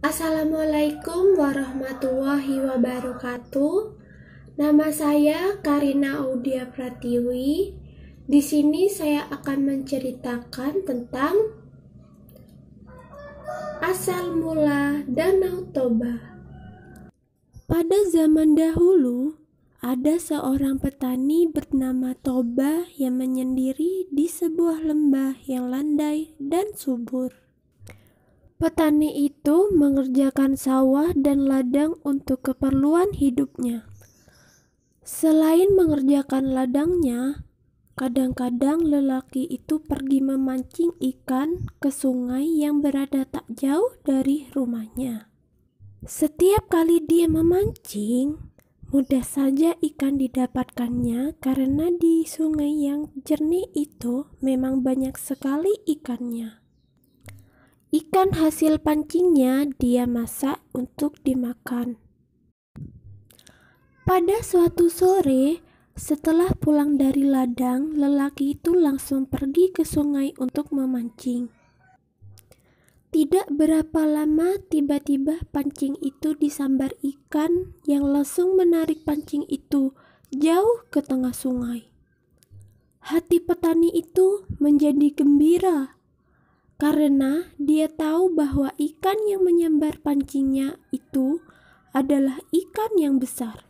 Assalamualaikum warahmatullahi wabarakatuh. Nama saya Karina Audia Pratiwi. Di sini saya akan menceritakan tentang asal mula Danau Toba. Pada zaman dahulu, ada seorang petani bernama Toba yang menyendiri di sebuah lembah yang landai dan subur. Petani itu mengerjakan sawah dan ladang untuk keperluan hidupnya. Selain mengerjakan ladangnya, kadang-kadang lelaki itu pergi memancing ikan ke sungai yang berada tak jauh dari rumahnya. Setiap kali dia memancing, mudah saja ikan didapatkannya karena di sungai yang jernih itu memang banyak sekali ikannya. Ikan hasil pancingnya dia masak untuk dimakan. Pada suatu sore, setelah pulang dari ladang, lelaki itu langsung pergi ke sungai untuk memancing. Tidak berapa lama, tiba-tiba pancing itu disambar ikan yang langsung menarik pancing itu jauh ke tengah sungai. Hati petani itu menjadi gembira karena dia tahu bahwa ikan yang menyambar pancingnya itu adalah ikan yang besar.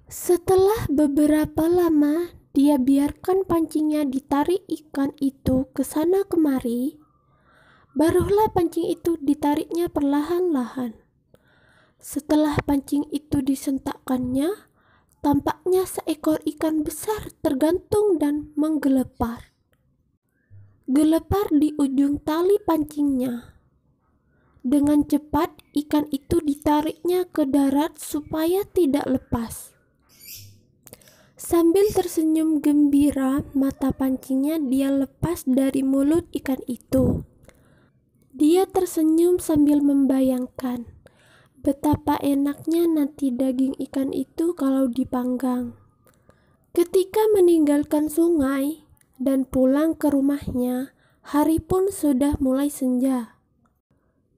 Setelah beberapa lama, dia biarkan pancingnya ditarik ikan itu ke sana kemari. Barulah pancing itu ditariknya perlahan-lahan. Setelah pancing itu disentakkannya, tampaknya seekor ikan besar tergantung dan menggelepar. Gelepar di ujung tali pancingnya. Dengan cepat ikan itu ditariknya ke darat supaya tidak lepas. Sambil tersenyum gembira, mata pancingnya dia lepas dari mulut ikan itu. Dia tersenyum sambil membayangkan betapa enaknya nanti daging ikan itu kalau dipanggang. Ketika meninggalkan sungai dan pulang ke rumahnya, hari pun sudah mulai senja.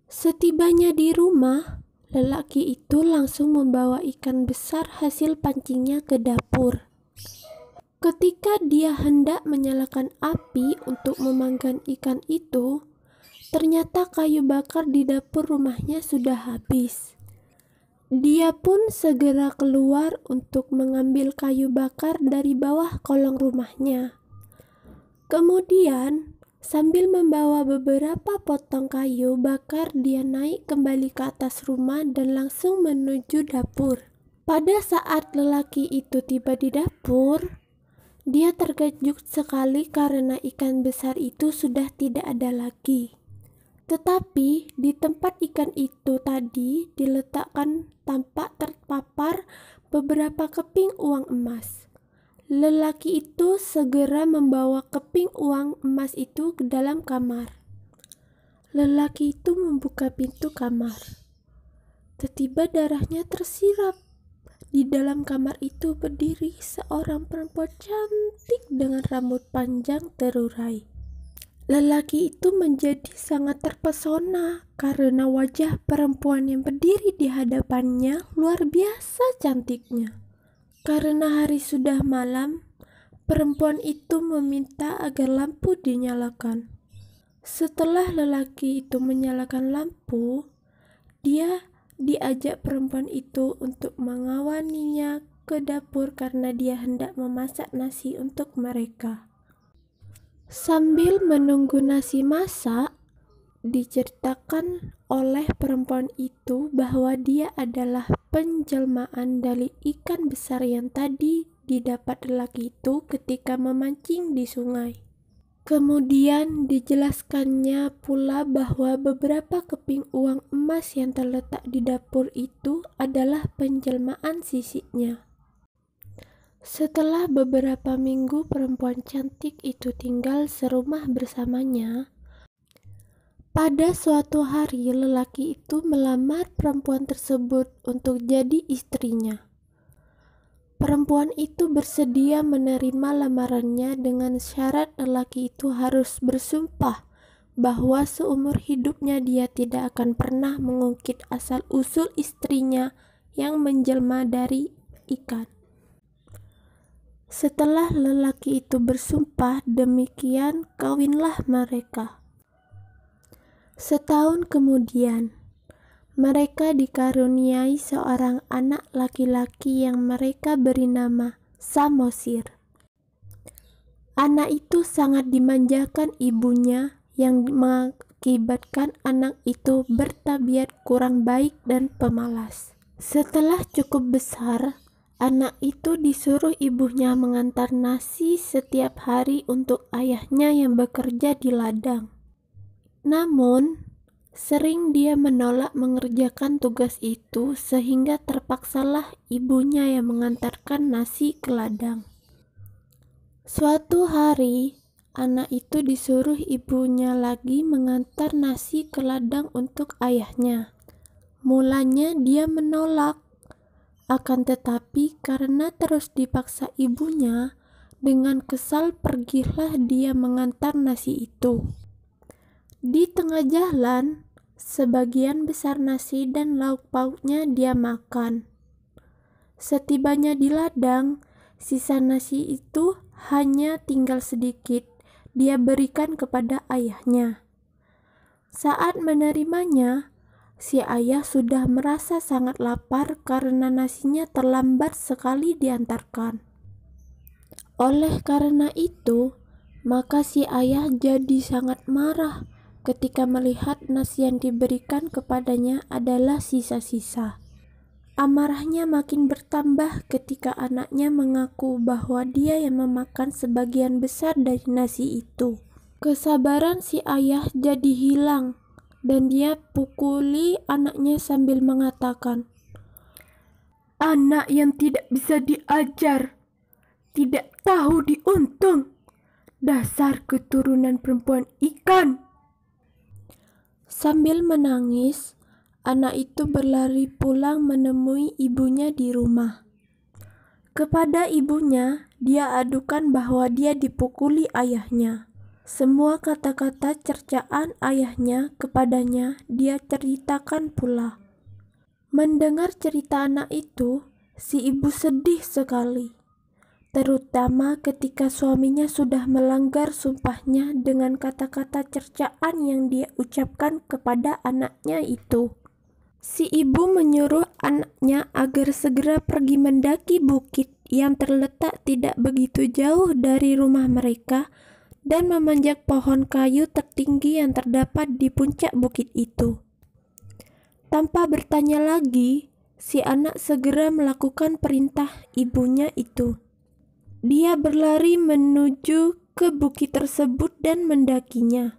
Setibanya di rumah, lelaki itu langsung membawa ikan besar hasil pancingnya ke dapur. Ketika dia hendak menyalakan api untuk memanggang ikan itu, ternyata kayu bakar di dapur rumahnya sudah habis. Dia pun segera keluar untuk mengambil kayu bakar dari bawah kolong rumahnya. Kemudian, sambil membawa beberapa potong kayu bakar, dia naik kembali ke atas rumah dan langsung menuju dapur. Pada saat lelaki itu tiba di dapur, dia terkejut sekali karena ikan besar itu sudah tidak ada lagi. Tetapi di tempat ikan itu tadi diletakkan tampak terpapar beberapa keping uang emas. Lelaki itu segera membawa keping uang emas itu ke dalam kamar. Lelaki itu membuka pintu kamar. Tiba-tiba darahnya tersirap. Di dalam kamar itu berdiri seorang perempuan cantik dengan rambut panjang terurai. Lelaki itu menjadi sangat terpesona karena wajah perempuan yang berdiri di hadapannya luar biasa cantiknya. Karena hari sudah malam, perempuan itu meminta agar lampu dinyalakan. Setelah lelaki itu menyalakan lampu, dia diajak perempuan itu untuk mengawaninya ke dapur karena dia hendak memasak nasi untuk mereka. Sambil menunggu nasi masak, diceritakan oleh perempuan itu bahwa dia adalah penjelmaan dari ikan besar yang tadi didapat lelaki itu ketika memancing di sungai. Kemudian dijelaskannya pula bahwa beberapa keping uang emas yang terletak di dapur itu adalah penjelmaan sisiknya. Setelah beberapa minggu perempuan cantik itu tinggal serumah bersamanya, pada suatu hari lelaki itu melamar perempuan tersebut untuk jadi istrinya. Perempuan itu bersedia menerima lamarannya dengan syarat lelaki itu harus bersumpah bahwa seumur hidupnya dia tidak akan pernah mengungkit asal-usul istrinya yang menjelma dari ikan. Setelah lelaki itu bersumpah demikian, kawinlah mereka. Setahun kemudian, mereka dikaruniai seorang anak laki-laki yang mereka beri nama Samosir. Anak itu sangat dimanjakan ibunya, yang mengakibatkan anak itu bertabiat kurang baik dan pemalas. Setelah cukup besar, anak itu disuruh ibunya mengantar nasi setiap hari untuk ayahnya yang bekerja di ladang. Namun, sering dia menolak mengerjakan tugas itu sehingga terpaksalah ibunya yang mengantarkan nasi ke ladang. Suatu hari, anak itu disuruh ibunya lagi mengantar nasi ke ladang untuk ayahnya. Mulanya dia menolak, akan tetapi karena terus dipaksa ibunya, dengan kesal pergilah dia mengantar nasi itu. Di tengah jalan, sebagian besar nasi dan lauk pauknya dia makan. Setibanya di ladang, sisa nasi itu hanya tinggal sedikit. Dia berikan kepada ayahnya. Saat menerimanya, si ayah sudah merasa sangat lapar karena nasinya terlambat sekali diantarkan. Oleh karena itu, maka si ayah jadi sangat marah ketika melihat nasi yang diberikan kepadanya adalah sisa-sisa. Amarahnya makin bertambah ketika anaknya mengaku bahwa dia yang memakan sebagian besar dari nasi itu. Kesabaran si ayah jadi hilang dan dia pukuli anaknya sambil mengatakan, "Anak yang tidak bisa diajar, tidak tahu diuntung, dasar keturunan perempuan ikan." Sambil menangis, anak itu berlari pulang menemui ibunya di rumah. Kepada ibunya, dia adukan bahwa dia dipukuli ayahnya. Semua kata-kata cercaan ayahnya kepadanya dia ceritakan pula. Mendengar cerita anak itu, si ibu sedih sekali, terutama ketika suaminya sudah melanggar sumpahnya dengan kata-kata cercaan yang dia ucapkan kepada anaknya itu. Si ibu menyuruh anaknya agar segera pergi mendaki bukit yang terletak tidak begitu jauh dari rumah mereka dan memanjat pohon kayu tertinggi yang terdapat di puncak bukit itu. Tanpa bertanya lagi, si anak segera melakukan perintah ibunya itu. Dia berlari menuju ke bukit tersebut dan mendakinya.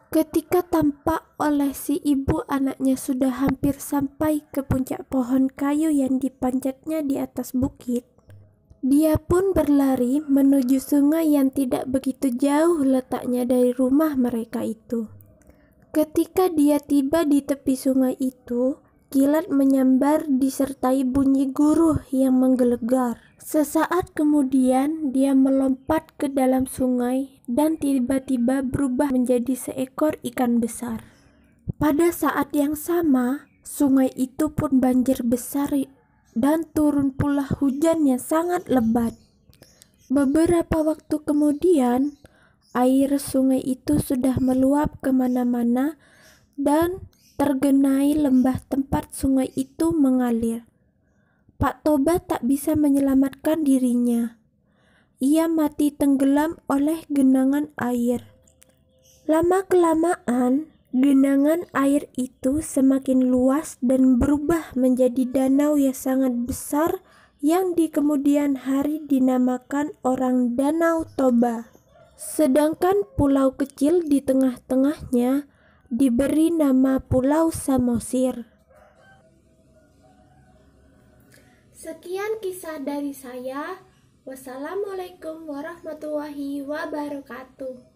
Ketika tampak oleh si ibu, anaknya sudah hampir sampai ke puncak pohon kayu yang dipanjatnya di atas bukit. Dia pun berlari menuju sungai yang tidak begitu jauh letaknya dari rumah mereka itu. Ketika dia tiba di tepi sungai itu, kilat menyambar disertai bunyi guruh yang menggelegar. Sesaat kemudian dia melompat ke dalam sungai dan tiba-tiba berubah menjadi seekor ikan besar. Pada saat yang sama, sungai itu pun banjir besar dan turun pula hujan yang sangat lebat. Beberapa waktu kemudian, air sungai itu sudah meluap kemana-mana dan tergenai lembah tempat sungai itu mengalir. Pak Toba tak bisa menyelamatkan dirinya. Ia mati tenggelam oleh genangan air. Lama-kelamaan, genangan air itu semakin luas dan berubah menjadi danau yang sangat besar yang di kemudian hari dinamakan orang Danau Toba. Sedangkan pulau kecil di tengah-tengahnya diberi nama Pulau Samosir. Sekian kisah dari saya. Wassalamualaikum warahmatullahi wabarakatuh.